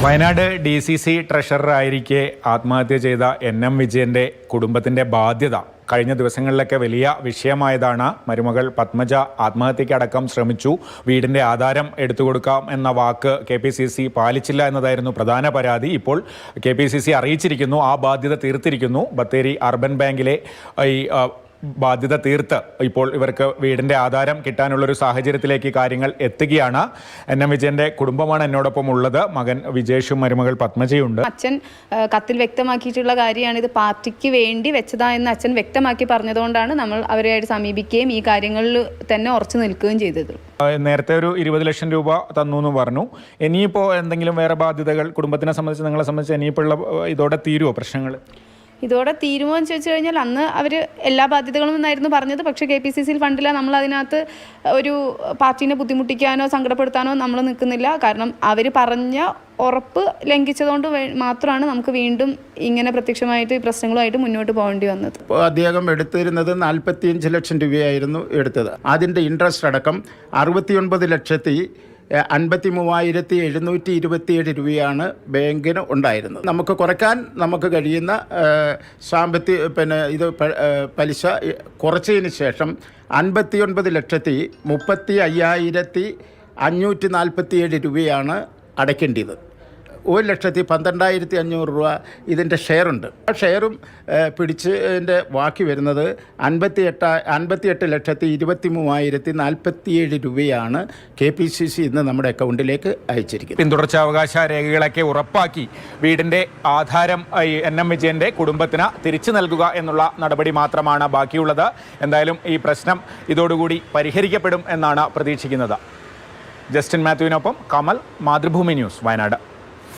Wayanad DCC ട്രഷററായിരിക്കെ ആത്മഹത്യ ചെയ്ത NM വിജയന്റെ കുടുംബത്തിന്റെ ബാധ്യത കഴിഞ്ഞ ദിവസങ്ങളിലൊക്കെ വലിയ വിഷയമായതാണ്. മരുമകൾ പത്മജ ആത്മഹത്യക്കടക്കം ശ്രമിച്ചു. വീടിന്റെ ആധാരം എടുത്തു കൊടുക്കാം എന്ന വാക്ക് KPCC പാലിച്ചില്ല എന്നതായിരുന്നു പ്രധാന പരാതി. ഇപ്പോൾ KPCC അറിയിച്ചിരിക്കുന്നു, ആ ബാധ്യത തീർത്തിരിക്കുന്നു. ബത്തേരി അർബൻ ബാങ്കിലെ ഈ ബാധ്യത തീർത്ത് ഇപ്പോൾ ഇവർക്ക് വീടിന്റെ ആധാരം കിട്ടാനുള്ളൊരു സാഹചര്യത്തിലേക്ക് കാര്യങ്ങൾ എത്തുകയാണ്. NM വിജയന്റെ കുടുംബമാണ് എന്നോടൊപ്പം ഉള്ളത്. മകൻ വിജേഷും മരുമകൾ പത്മജയുണ്ട്. അച്ഛൻ കത്തിൽ വ്യക്തമാക്കിയിട്ടുള്ള കാര്യമാണ്, ഇത് പാർട്ടിക്ക് വേണ്ടി വെച്ചതാ എന്ന് അച്ഛൻ വ്യക്തമാക്കി പറഞ്ഞതുകൊണ്ടാണ് നമ്മൾ അവരെയായിട്ട് സമീപിക്കുകയും ഈ കാര്യങ്ങളിൽ തന്നെ ഉറച്ചു നിൽക്കുകയും ചെയ്തത്. നേരത്തെ ഒരു 20 ലക്ഷം രൂപ തന്നു എന്ന് പറഞ്ഞു. ഇനിയിപ്പോൾ എന്തെങ്കിലും വേറെ ബാധ്യതകൾ കുടുംബത്തിനെ സംബന്ധിച്ച്, നിങ്ങളെ സംബന്ധിച്ച് ഇനിയിപ്പോൾ ഇതോടെ തീരുമോ പ്രശ്നങ്ങൾ? ഇതോടെ തീരുമോ എന്ന് ചോദിച്ചു കഴിഞ്ഞാൽ, അന്ന് അവർ എല്ലാ ബാധ്യതകളും എന്നായിരുന്നു പറഞ്ഞത്. പക്ഷേ KPCC ഫണ്ടില്ല. നമ്മൾ അതിനകത്ത് ഒരു പാർട്ടീനെ ബുദ്ധിമുട്ടിക്കാനോ സങ്കടപ്പെടുത്താനോ നമ്മൾ നിൽക്കുന്നില്ല. കാരണം അവർ പറഞ്ഞ ഉറപ്പ് ലംഘിച്ചതുകൊണ്ട് മാത്രമാണ് നമുക്ക് വീണ്ടും ഇങ്ങനെ പ്രത്യക്ഷമായിട്ട് ഈ പ്രശ്നങ്ങളുമായിട്ട് മുന്നോട്ട് പോകേണ്ടി വന്നത്. അദ്ദേഹം എടുത്തിരുന്നത് 45 ലക്ഷം രൂപയായിരുന്നു എടുത്തത്. അതിൻ്റെ ഇൻട്രസ്റ്റ് അടക്കം 69,53,727 രൂപയാണ് ബാങ്കിന് ഉണ്ടായിരുന്നത്. നമുക്ക് കുറയ്ക്കാൻ നമുക്ക് കഴിയുന്ന പലിശ കുറച്ചതിന് ശേഷം 59,35,547 രൂപയാണ് അടയ്ക്കേണ്ടത്. 1,12,500 രൂപ ഇതിൻ്റെ ഷെയറുണ്ട്. ആ ഷെയറും പിടിച്ചതിൻ്റെ ബാക്കി വരുന്നത് 58,23,047 രൂപയാണ് KPCC ഇന്ന് നമ്മുടെ അക്കൗണ്ടിലേക്ക് അയച്ചിരിക്കുന്നത്. പിന്തുടർച്ചാവകാശ രേഖകളൊക്കെ ഉറപ്പാക്കി വീടിന്റെ ആധാരം NM വിജയന്റെ കുടുംബത്തിന് തിരിച്ചു നൽകുക എന്നുള്ള നടപടി മാത്രമാണ് ബാക്കിയുള്ളത്. എന്തായാലും ഈ പ്രശ്നം ഇതോടുകൂടി പരിഹരിക്കപ്പെടും എന്നാണ് പ്രതീക്ഷിക്കുന്നത്. ജസ്റ്റിൻ മാത്യുവിനൊപ്പം കമൽ, മാതൃഭൂമി ന്യൂസ്, വയനാട്.